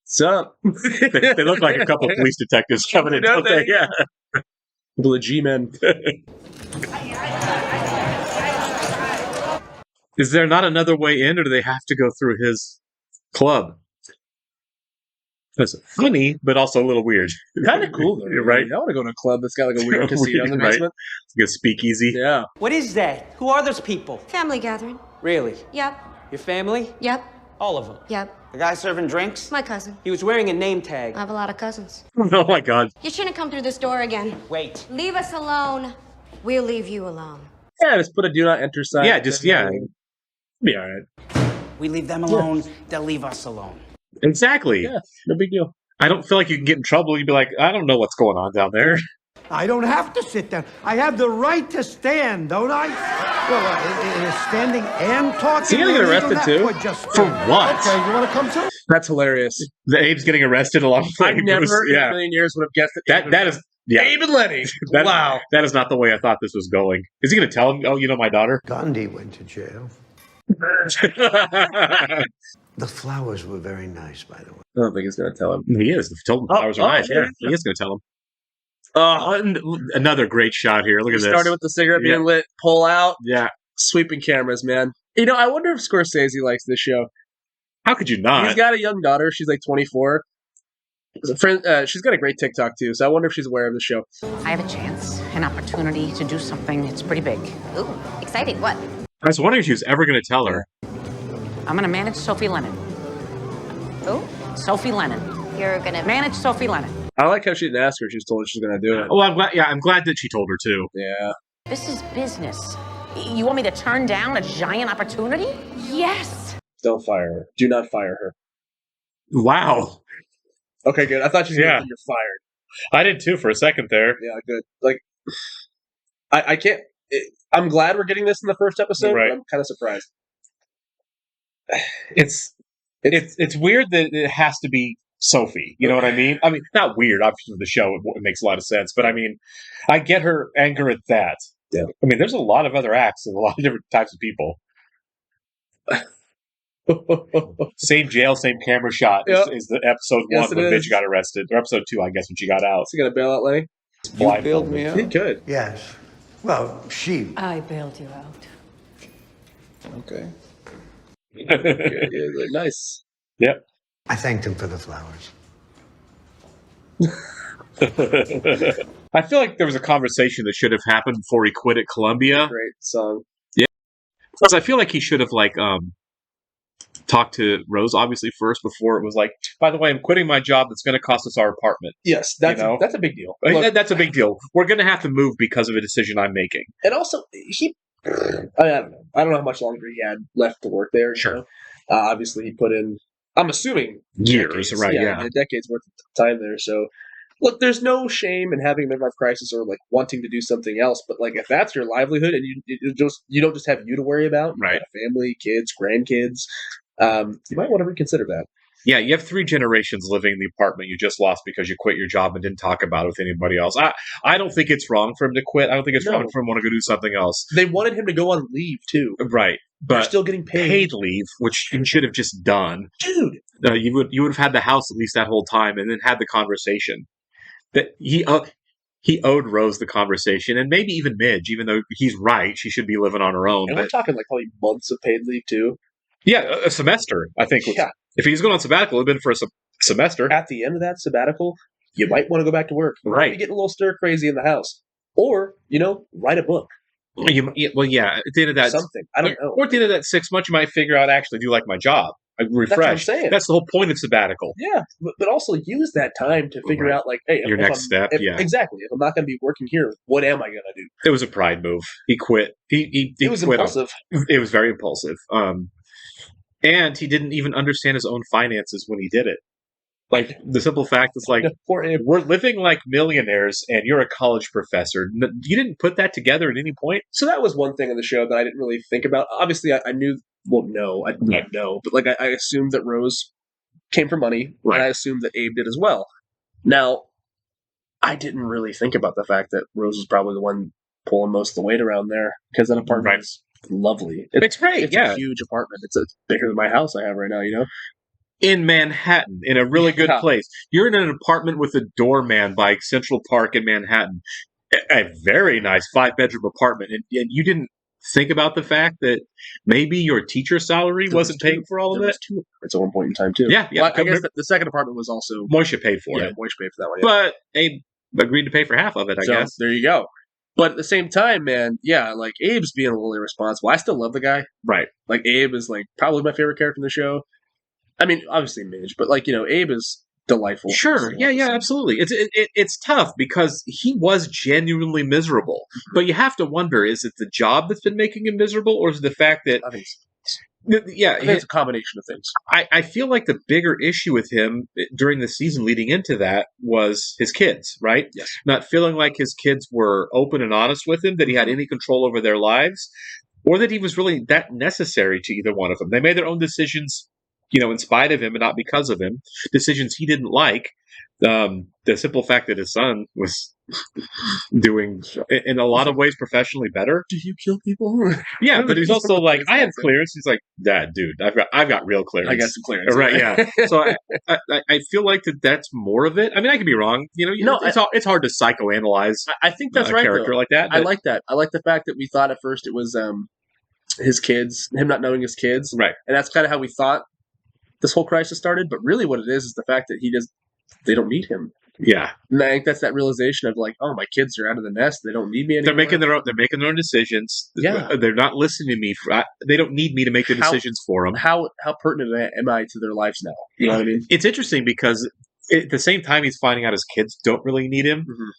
Speaker 1: What's up?
Speaker 2: They look like a couple of police detectives coming in, don't they? Yeah.
Speaker 1: The G-men.
Speaker 2: Is there not another way in, or do they have to go through his club? That's funny, but also a little weird.
Speaker 1: Kind of cool, though.
Speaker 2: Right?
Speaker 1: I want to go to a club that's got like a weird casino in the
Speaker 2: Right.
Speaker 1: basement.
Speaker 2: It's like a speakeasy.
Speaker 1: Yeah.
Speaker 11: What is that? Who are those people?
Speaker 14: Family gathering.
Speaker 11: Really?
Speaker 14: Yep.
Speaker 11: Your family?
Speaker 14: Yep.
Speaker 11: All of them?
Speaker 14: Yep.
Speaker 11: The guy serving drinks?
Speaker 14: My cousin.
Speaker 11: He was wearing a name tag.
Speaker 14: I have a lot of cousins.
Speaker 2: Oh my god.
Speaker 14: You shouldn't come through this door again.
Speaker 11: Wait.
Speaker 14: Leave us alone. We'll leave you alone.
Speaker 1: Yeah, just put a do not enter sign.
Speaker 2: Yeah, just, yeah. Be alright.
Speaker 11: We leave them alone, they'll leave us alone.
Speaker 2: Exactly.
Speaker 1: Yeah, no big deal.
Speaker 2: I don't feel like you can get in trouble. You'd be like, I don't know what's going on down there.
Speaker 9: I don't have to sit down. I have the right to stand, don't I? Well, standing and talking.
Speaker 1: Is he gonna get arrested too?
Speaker 2: For what?
Speaker 9: Okay, you want to come too?
Speaker 1: That's hilarious.
Speaker 2: The Abe's getting arrested along with
Speaker 1: I never in
Speaker 2: yeah.
Speaker 1: a million years would have guessed
Speaker 2: That is yeah.
Speaker 1: Abe and Lenny. Wow.
Speaker 2: That is not the way I thought this was going. Is he going to tell him? Oh, you know my daughter.
Speaker 9: Gandhi went to jail. The flowers were very nice, by the way.
Speaker 1: I don't think he's going to tell him.
Speaker 2: He is. He told him the flowers are nice. Yeah, he is going to tell him. Another great shot here. Look at this.
Speaker 1: Started with the cigarette being lit, pull out.
Speaker 2: Yeah.
Speaker 1: Sweeping cameras, man. You know, I wonder if Scorsese likes this show.
Speaker 2: How could you not?
Speaker 1: He's got a young daughter. She's like 24. She's got a great TikTok too, so I wonder if she's aware of the show.
Speaker 3: I have a chance, an opportunity to do something that's pretty big.
Speaker 14: Ooh, exciting. What?
Speaker 2: I was wondering if she was ever going to tell her.
Speaker 3: I'm going to manage Sophie Lennon.
Speaker 14: Who?
Speaker 3: Sophie Lennon.
Speaker 14: You're gonna
Speaker 3: Manage Sophie Lennon.
Speaker 1: I like how she didn't ask her. She just told her she's going to do it.
Speaker 2: Oh, I'm glad that she told her too.
Speaker 1: Yeah.
Speaker 3: This is business. You want me to turn down a giant opportunity? Yes.
Speaker 1: Don't fire her. Do not fire her.
Speaker 2: Wow.
Speaker 1: Okay, good. I thought you said you're fired.
Speaker 2: I did too for a second there.
Speaker 1: Yeah, good. Like, I can't. I'm glad we're getting this in the first episode,
Speaker 2: Right.
Speaker 1: but I'm kind of surprised.
Speaker 2: It's weird that it has to be Sophie. You know what I mean? I mean, not weird. Obviously, for the show, it makes a lot of sense. But I mean, I get her anger at that.
Speaker 1: Yeah.
Speaker 2: I mean, there's a lot of other acts and a lot of different types of people. Same jail, same camera shot is the episode 1 when Mitch got arrested, or episode 2, I guess, when she got out.
Speaker 1: Is he gonna bail out Lenny?
Speaker 2: You bailed
Speaker 9: me
Speaker 1: He could.
Speaker 9: Yes. Well, she.
Speaker 13: I bailed you out.
Speaker 1: Okay. Yeah, nice.
Speaker 2: Yep.
Speaker 9: I thanked him for the flowers.
Speaker 2: I feel like there was a conversation that should have happened before he quit at Columbia.
Speaker 1: Great song.
Speaker 2: Yeah. Because I feel like he should have talked to Rose obviously first before it was like, by the way, I'm quitting my job that's going to cost us our apartment.
Speaker 1: Yes, that's a big deal. Look,
Speaker 2: That's a big deal. We're going to have to move because of a decision I'm making.
Speaker 1: and also, I don't know. I don't know how much longer he had left to work there.
Speaker 2: Sure.
Speaker 1: You know? Obviously, he put in, I'm assuming,
Speaker 2: Years,
Speaker 1: decades,
Speaker 2: right, yeah.
Speaker 1: a decade's worth of time there. So, look, there's no shame in having a midlife crisis or like wanting to do something else. But like, if that's your livelihood and you don't just have you to worry about, you
Speaker 2: Right.
Speaker 1: got a family, kids, grandkids, you might want to reconsider that.
Speaker 2: Yeah, you have 3 generations living in the apartment you just lost because you quit your job and didn't talk about it with anybody else. I don't think it's wrong for him to quit. I don't think it's wrong for him to want to go do something else.
Speaker 1: They wanted him to go on leave too.
Speaker 2: Right. But
Speaker 1: They're still getting paid.
Speaker 2: leave, which he should have just done.
Speaker 1: Dude.
Speaker 2: You would have had the house at least that whole time and then had the conversation. That he owed Rose the conversation, and maybe even Midge, even though he's right, she should be living on her own.
Speaker 1: And we're talking like probably months of paid leave too.
Speaker 2: Yeah, a semester, I think.
Speaker 1: Yeah.
Speaker 2: If he was going on sabbatical, it would have been for a semester.
Speaker 1: At the end of that sabbatical, you might want to go back to work. You might
Speaker 2: Right.
Speaker 1: be getting a little stir crazy in the house. Or, write a book.
Speaker 2: At the end of that,
Speaker 1: Something. I don't know.
Speaker 2: Or at the end of that 6 months, you might figure out, I actually do like my job. I refresh.
Speaker 1: That's what I'm saying.
Speaker 2: That's the whole point of sabbatical.
Speaker 1: Yeah, but also use that time to figure out, like, hey,
Speaker 2: Your next step, yeah.
Speaker 1: Exactly. If I'm not going to be working here, what am I going to do?
Speaker 2: It was a pride move. He quit. He
Speaker 1: It was
Speaker 2: quit.
Speaker 1: impulsive.
Speaker 2: It was very impulsive. And he didn't even understand his own finances when he did it. Like, the simple fact is, like,
Speaker 1: Poor Abe.
Speaker 2: we're living like millionaires, and you're a college professor. You didn't put that together at any point?
Speaker 1: So that was one thing in the show that I didn't really think about. Obviously, I knew. Well, no, I didn't know, but like I assumed that Rose came from money,
Speaker 2: Right.
Speaker 1: and I assumed that Abe did as well. Now, I didn't really think about the fact that Rose was probably the one pulling most of the weight around there, because that apartment is lovely.
Speaker 2: It's great,
Speaker 1: It's
Speaker 2: yeah.
Speaker 1: a huge apartment. It's bigger than my house I have right now. You know.
Speaker 2: In Manhattan, in a really good place. You're in an apartment with a doorman by Central Park in Manhattan. A very nice 5-bedroom apartment. And you didn't think about the fact that maybe your teacher salary wasn't paying for all of
Speaker 1: There
Speaker 2: it?
Speaker 1: was 2 apartments at one point in time, too.
Speaker 2: Yeah.
Speaker 1: Well, I guess the second apartment was also...
Speaker 2: Moisha paid for it.
Speaker 1: Moisha paid for that one,
Speaker 2: But Abe agreed to pay for half of it, I guess.
Speaker 1: There you go. But at the same time, man, yeah, like, Abe's being a little irresponsible. I still love the guy.
Speaker 2: Right.
Speaker 1: Like, Abe is, like, probably my favorite character in the show. I mean, obviously Midge, but, like, you know, Abe is delightful.
Speaker 2: Sure. Yeah, absolutely. It's tough because he was genuinely miserable. But you have to wonder, is it the job that's been making him miserable, or is it the fact that...
Speaker 1: I think
Speaker 2: it's
Speaker 1: a combination of things.
Speaker 2: I feel like the bigger issue with him during the season leading into that was his kids, right?
Speaker 1: Yes.
Speaker 2: Not feeling like his kids were open and honest with him, that he had any control over their lives, or that he was really that necessary to either one of them. They made their own decisions, you know, in spite of him and not because of him, decisions he didn't like. The simple fact that his son was doing, in a lot of ways, professionally better.
Speaker 1: Do you kill people?
Speaker 2: Yeah, but he's also like, I have clearance. He's like, Dad, dude, I've got real clearance.
Speaker 1: I got some clearance.
Speaker 2: Right, yeah. So I feel like that's more of it. I mean, I could be wrong. You know, it's hard to psychoanalyze.
Speaker 1: I think that's
Speaker 2: a
Speaker 1: right.
Speaker 2: character
Speaker 1: Though.
Speaker 2: like that.
Speaker 1: I like that. I like the fact that we thought at first it was his kids, him not knowing his kids,
Speaker 2: right?
Speaker 1: And that's kind of how we thought this whole crisis started. But really, what it is the fact that they don't need him.
Speaker 2: Yeah,
Speaker 1: and I think that's that realization of like, oh, my kids are out of the nest. They don't need me anymore.
Speaker 2: They're making their own decisions.
Speaker 1: Yeah,
Speaker 2: they're not listening to me. They don't need me to make the decisions for them.
Speaker 1: How pertinent am I to their lives now? You know what I mean?
Speaker 2: It's interesting because at the same time he's finding out his kids don't really need him.
Speaker 1: Mm-hmm.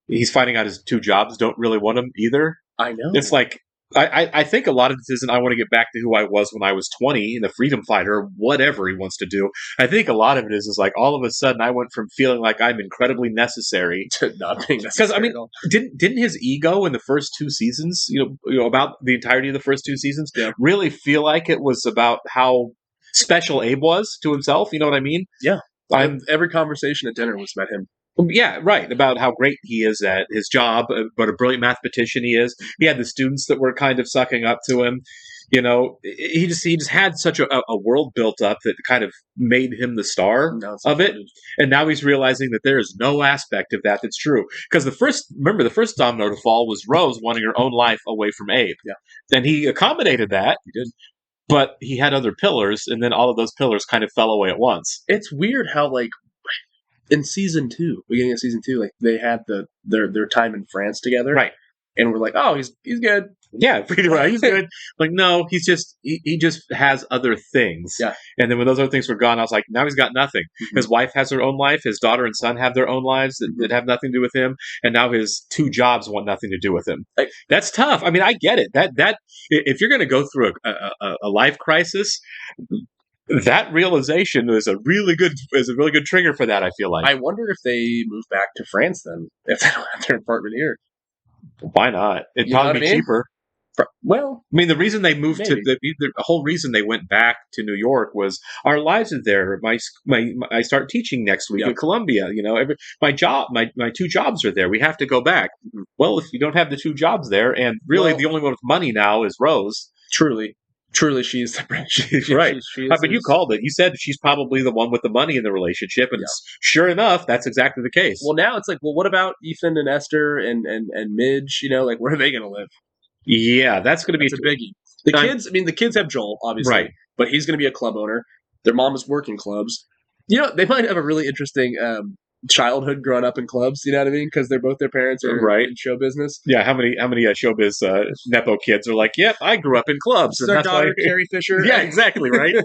Speaker 2: He's finding out his 2 jobs don't really want him either.
Speaker 1: I know.
Speaker 2: It's like I think a lot of this isn't I want to get back to who I was when I was 20, the freedom fighter, whatever he wants to do. I think a lot of it is like all of a sudden I went from feeling like I'm incredibly necessary
Speaker 1: to not being necessary.
Speaker 2: Because I mean, didn't his ego in the first 2 seasons, you know, about the entirety of the first 2 seasons, really feel like it was about how special Abe was to himself? You know what I mean?
Speaker 1: Yeah. Every conversation at dinner was about him.
Speaker 2: Yeah, right. About how great he is at his job, but a brilliant mathematician he is. He had the students that were kind of sucking up to him. You know, he just had such a world built up that kind of made him the star of it. And now he's realizing that there is no aspect of that that's true. Because the first domino to fall was Rose wanting her own life away from Abe.
Speaker 1: Yeah.
Speaker 2: And he accommodated that.
Speaker 1: He did.
Speaker 2: But he had other pillars, and then all of those pillars kind of fell away at once.
Speaker 1: It's weird how, like, in beginning of season 2, like they had their time in France together,
Speaker 2: right?
Speaker 1: And we're like, oh, he's good,
Speaker 2: yeah, pretty right, he's good. Like, no, he just has other things,
Speaker 1: yeah.
Speaker 2: And then when those other things were gone, I was like, now he's got nothing. Mm-hmm. His wife has her own life. His daughter and son have their own lives that have nothing to do with him, and now his 2 jobs want nothing to do with him. That's tough. I mean, I get it. That if you're going to go through a life crisis. That realization is a really good trigger for that. I feel like.
Speaker 1: I wonder if they move back to France then, if they don't have their apartment here.
Speaker 2: Why not? It'd probably be cheaper.
Speaker 1: Well,
Speaker 2: I mean, the reason they moved to the whole reason they went back to New York was our lives are there. I start teaching next week at Columbia. You know, my 2 jobs are there. We have to go back. Mm-hmm. Well, if you don't have the 2 jobs there, and really the only one with money now is Rose.
Speaker 1: Truly, she's the branch.
Speaker 2: Right. But you called it. You said she's probably the one with the money in the relationship, and sure enough, that's exactly the case.
Speaker 1: Well, now it's like, well, what about Ethan and Esther and Midge? You know, like where are they going to live?
Speaker 2: Yeah, that's going to be
Speaker 1: a biggie. The kids have Joel, obviously,
Speaker 2: right?
Speaker 1: But he's going to be a club owner. Their mom is working clubs. You know, they might have a really interesting childhood growing up in clubs. You know what I mean? Because both their parents are in show business.
Speaker 2: Yeah, how many showbiz nepo kids are like, yep, I grew up in clubs.
Speaker 1: Their daughter, Carrie Fisher.
Speaker 2: Yeah, exactly, right.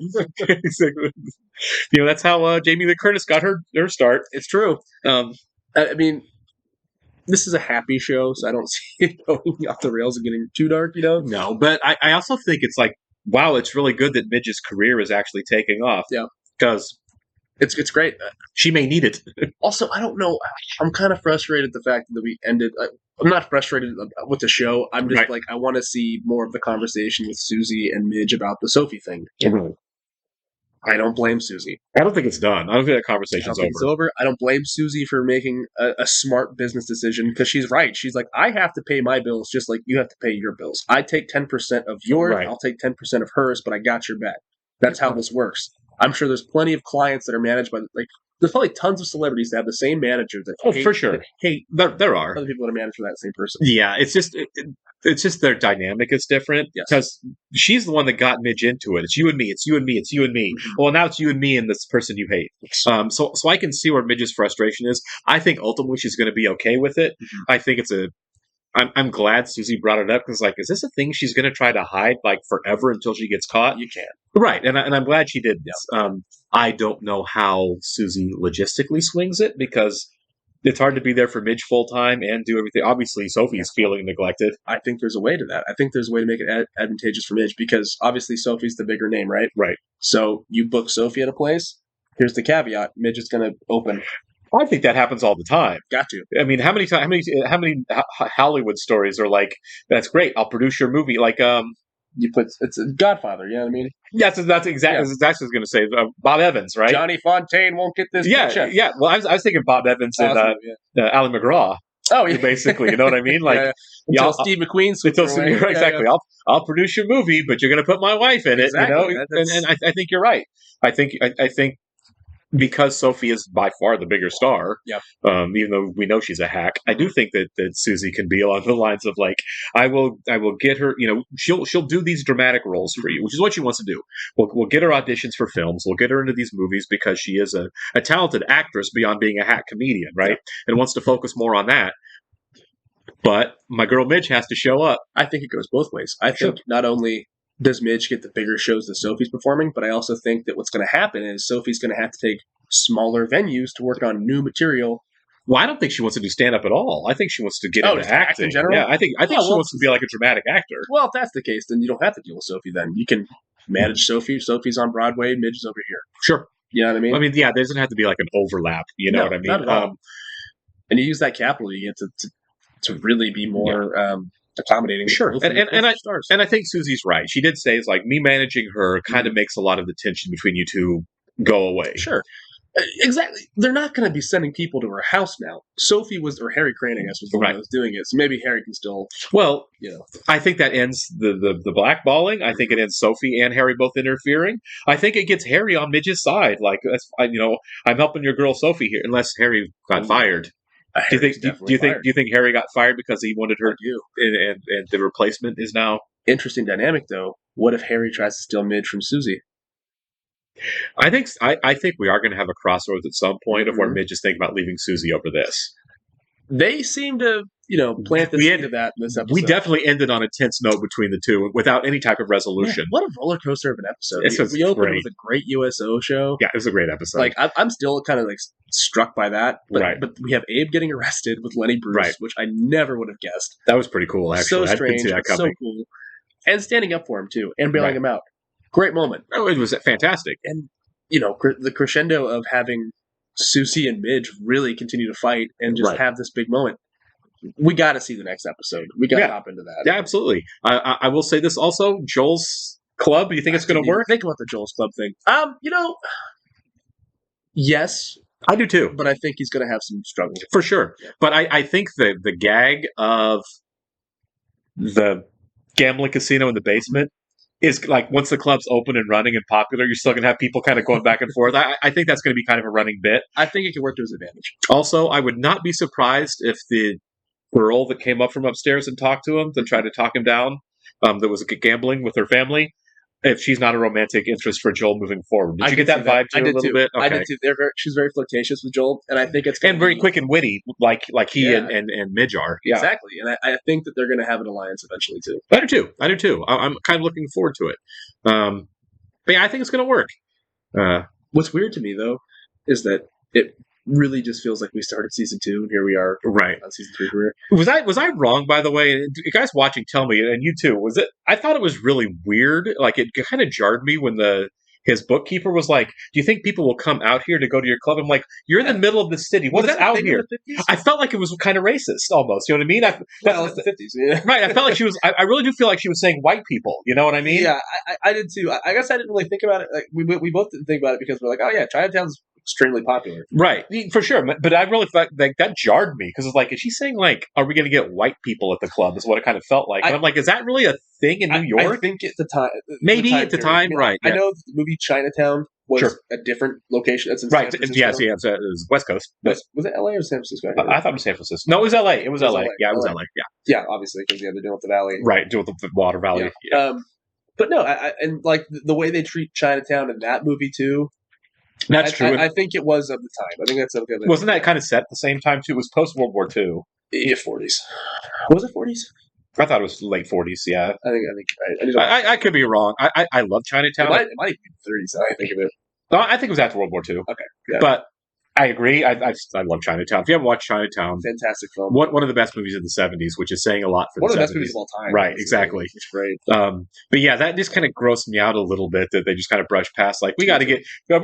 Speaker 2: Exactly. You know, that's how Jamie Lee Curtis got her start.
Speaker 1: It's true. I mean, this is a happy show, so I don't see it going off the rails and getting too dark. You know?
Speaker 2: No, but I also think it's like, wow, it's really good that Midge's career is actually taking off.
Speaker 1: Yeah,
Speaker 2: because
Speaker 1: It's great.
Speaker 2: She may need it.
Speaker 1: Also, I don't know. I'm kind of frustrated at the fact that we ended. I'm not frustrated with the show. I'm just like, I want to see more of the conversation with Susie and Midge about the Sophie thing.
Speaker 2: Mm-hmm.
Speaker 1: I don't blame Susie.
Speaker 2: I don't think it's done. I don't think that conversation's over.
Speaker 1: It's over. I don't blame Susie for making a smart business decision because she's right. She's like, I have to pay my bills just like you have to pay your bills. I take 10% of yours. Right. I'll take 10% of hers, but I got your back. That's how this works. I'm sure there's plenty of clients that are managed by there's probably tons of celebrities that have the same manager that
Speaker 2: for sure.
Speaker 1: Hate
Speaker 2: there are
Speaker 1: other people that are managed by that same person.
Speaker 2: Yeah, it's just their dynamic is different because she's the one that got Midge into it. It's you and me. It's you and me. It's you and me. Mm-hmm. Well, now it's you and me and this person you hate. So I can see where Midge's frustration is. I think ultimately she's going to be okay with it. Mm-hmm. I think I'm glad Susie brought it up because, like, is this a thing she's going to try to hide like forever until she gets caught?
Speaker 1: You can't.
Speaker 2: Right, and I'm glad she did this. I don't know how Susie logistically swings it because it's hard to be there for Midge full time and do everything. Obviously, Sophie's feeling neglected.
Speaker 1: I think there's a way to that. I think there's a way to make it advantageous for Midge because obviously Sophie's the bigger name, right?
Speaker 2: Right.
Speaker 1: So you book Sophie at a place. Here's the caveat: Midge is going to open.
Speaker 2: I think that happens all the time.
Speaker 1: Got to.
Speaker 2: I mean, how many Hollywood stories are like, "That's great, I'll produce your movie." Like,
Speaker 1: you put it's a Godfather. You know what I mean?
Speaker 2: Yes, that's exactly what I was going to say. Bob Evans, right?
Speaker 1: Johnny Fontaine won't get this.
Speaker 2: Yeah, yeah. Well, I was thinking Bob Evans and Ally McGraw.
Speaker 1: Oh, yeah.
Speaker 2: Basically, you know what I mean? Like,
Speaker 1: until Steve McQueen.
Speaker 2: Exactly. I'll produce your movie, but you're going to put my wife in it.
Speaker 1: Exactly.
Speaker 2: You know, and I think you're right. I think because Sophie is by far the bigger star, even though we know she's a hack, I do think that Susie can be along the lines of like, I will get her, she'll do these dramatic roles for you, which is what she wants to do. We'll get her auditions for films. We'll get her into these movies because she is a talented actress beyond being a hack comedian, right? And wants to focus more on that. But my girl Midge has to show up.
Speaker 1: I think it goes both ways. I think not only does Midge get the bigger shows that Sophie's performing, but I also think that what's going to happen is Sophie's going to have to take smaller venues to work on new material.
Speaker 2: Well, I don't think she wants to do stand-up at all. I think she wants to get into acting
Speaker 1: in general.
Speaker 2: Yeah, I think she wants to be like a dramatic actor.
Speaker 1: Well, if that's the case, then you don't have to deal with Sophie. Then you can manage Sophie. Sophie's on Broadway. Midge is over here.
Speaker 2: Sure.
Speaker 1: You know what I mean?
Speaker 2: I mean, yeah, there doesn't have to be like an overlap. You know what I mean?
Speaker 1: Not at all. And you use that capital, you get to really be more accommodating.
Speaker 2: Sure. And I think Susie's right. She did say it's like me managing her kind of makes a lot of the tension between you two go away.
Speaker 1: Sure. Exactly. They're not going to be sending people to her house now. Sophie or Harry Crane, I guess, was the one that was doing it. So maybe Harry can still.
Speaker 2: Well, I think that ends the blackballing. I think it ends Sophie and Harry both interfering. I think it gets Harry on Midge's side. Like, I'm helping your girl Sophie here, unless Harry got fired. Do you think Harry got fired because he wanted her to, and the replacement is now
Speaker 1: interesting dynamic though? What if Harry tries to steal Midge from Susie?
Speaker 2: I think we are going to have a crossroads at some point of where Midge is thinking about leaving Susie over this.
Speaker 1: They seem to, plant the seed of that in this episode.
Speaker 2: We definitely ended on a tense note between the two without any type of resolution.
Speaker 1: What a roller coaster of an episode. We opened with a great USO show.
Speaker 2: Yeah, it was a great episode.
Speaker 1: Like, I'm still kind of like struck by that. But we have Abe getting arrested with Lenny Bruce, which I never would have guessed.
Speaker 2: That was pretty cool, actually.
Speaker 1: So strange, so cool. And standing up for him, too, and bailing him out. Great moment.
Speaker 2: Oh, it was fantastic.
Speaker 1: And, the crescendo of having Susie and Midge really continue to fight and just have this big moment. We got to see the next episode. We got to hop into that.
Speaker 2: Yeah, absolutely. I will say this also. Joel's Club, you think it's going to work?
Speaker 1: Think about the Joel's Club thing. Yes.
Speaker 2: I do too.
Speaker 1: But I think he's going to have some struggle.
Speaker 2: For sure. Yeah. But I think the gag of the gambling casino in the basement is like once the club's open and running and popular, you're still going to have people kind of going back and forth. I think that's going to be kind of a running bit.
Speaker 1: I think it can work to his advantage.
Speaker 2: Also, I would not be surprised if the girl that came up from upstairs and talked to him, to try to talk him down, that was gambling with her family, if she's not a romantic interest for Joel moving forward. Did you get that vibe too, a little bit? Okay.
Speaker 1: I did too. She's very flirtatious with Joel, and I think it's
Speaker 2: very quick and witty, like he and Midge are. Yeah.
Speaker 1: Exactly, and I think that they're going to have an alliance eventually too.
Speaker 2: I do too. I'm kind of looking forward to it. But yeah, I think it's going to work.
Speaker 1: What's weird to me though is that it really just feels like we started season 2 and here we are on season 3 career.
Speaker 2: Was I wrong, by the way? You guys watching, tell me, and you too, was it? I thought it was really weird. Like, it kind of jarred me when his bookkeeper was like, "Do you think people will come out here to go to your club?" I'm like, "You're in the middle of the city. What is out here?" I felt like it was kind of racist, almost. You know what I mean?
Speaker 1: Well, it's the 50s. Yeah.
Speaker 2: Right. I felt like she was. I really do feel like she was saying white people. You know what I mean?
Speaker 1: Yeah, I did too. I guess I didn't really think about it. Like we both didn't think about it because we're like, oh yeah, Chinatown's extremely popular.
Speaker 2: Right, for sure. But I really felt like that jarred me because it's like, is she saying like, are we going to get white people at the club? Is what it kind of felt like. And I'm like, is that really a thing in New York?
Speaker 1: I think at the time,
Speaker 2: maybe at the time, right?
Speaker 1: I know the movie Chinatown was a different location. It's in San Francisco.
Speaker 2: Yes, it was West Coast.
Speaker 1: Was it LA or San Francisco?
Speaker 2: I thought it was San Francisco. No, it was LA. It was LA. Yeah, it was LA.
Speaker 1: Yeah, obviously because they're dealing with the valley.
Speaker 2: Right, dealing with the water valley.
Speaker 1: Yeah. But no, and like the way they treat Chinatown in that movie too.
Speaker 2: That's true.
Speaker 1: I think it was of the time. I think that's okay.
Speaker 2: Wasn't that kind of set at the same time too? It was post World War II.
Speaker 1: Yeah, 40s. Was it 40s?
Speaker 2: I thought it was late 40s. Yeah,
Speaker 1: I think right.
Speaker 2: I could be wrong. I love Chinatown.
Speaker 1: It might even be 30s. I think of it.
Speaker 2: No, I think it was after World War II.
Speaker 1: Okay, yeah.
Speaker 2: But I agree. I love Chinatown. If you haven't watched Chinatown,
Speaker 1: fantastic film.
Speaker 2: One of the best movies of the 70s, which is saying a lot for
Speaker 1: one
Speaker 2: the 70s.
Speaker 1: One of the best movies of all time.
Speaker 2: Right, exactly.
Speaker 1: It's great.
Speaker 2: But yeah, that just kind of grossed me out a little bit that they just kind of brushed past. Like, are we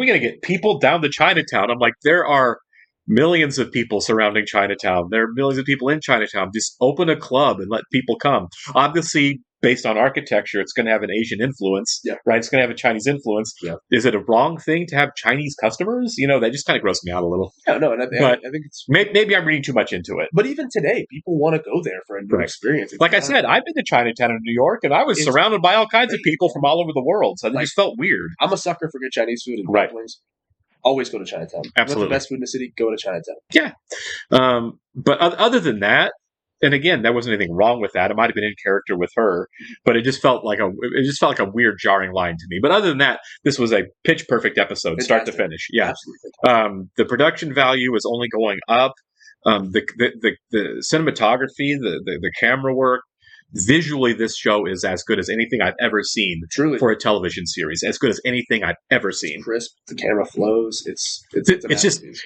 Speaker 2: going to get people down to Chinatown? I'm like, there are millions of people surrounding Chinatown. There are millions of people in Chinatown. Just open a club and let people come. Obviously, based on architecture, it's going to have an Asian influence, right? It's going to have a Chinese influence.
Speaker 1: Yeah.
Speaker 2: Is it a wrong thing to have Chinese customers? You know, that just kind of grossed me out a little.
Speaker 1: Yeah, no, and I think it's
Speaker 2: maybe I'm reading too much into it.
Speaker 1: But even today, people want to go there for a new experience.
Speaker 2: Like I said, I've been to Chinatown in New York, and I was surrounded by all kinds of people from all over the world, so it just felt weird.
Speaker 1: I'm a sucker for good Chinese food and dumplings. Always go to Chinatown.
Speaker 2: Absolutely,
Speaker 1: the best food in the city. Go to Chinatown.
Speaker 2: Yeah, but other than that. And again, there wasn't anything wrong with that. It might have been in character with her, but it just felt like a weird, jarring line to me. But other than that, this was a pitch perfect episode, start to finish. Yeah,
Speaker 1: absolutely.
Speaker 2: The production value is only going up. The cinematography, the camera work, visually, this show is as good as anything I've ever seen.
Speaker 1: Truly,
Speaker 2: for a television series, as good as anything I've ever seen.
Speaker 1: It's crisp, the camera flows. It's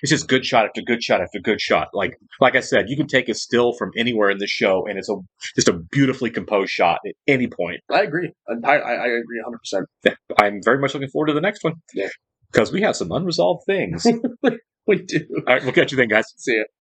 Speaker 2: just good shot after good shot after good shot. Like I said, you can take a still from anywhere in the show, and it's just a beautifully composed shot at any point.
Speaker 1: I agree. I agree 100%.
Speaker 2: Yeah, I'm very much looking forward to the next one.
Speaker 1: Yeah,
Speaker 2: because we have some unresolved things.
Speaker 1: We do.
Speaker 2: All right, we'll catch you then, guys.
Speaker 1: See ya.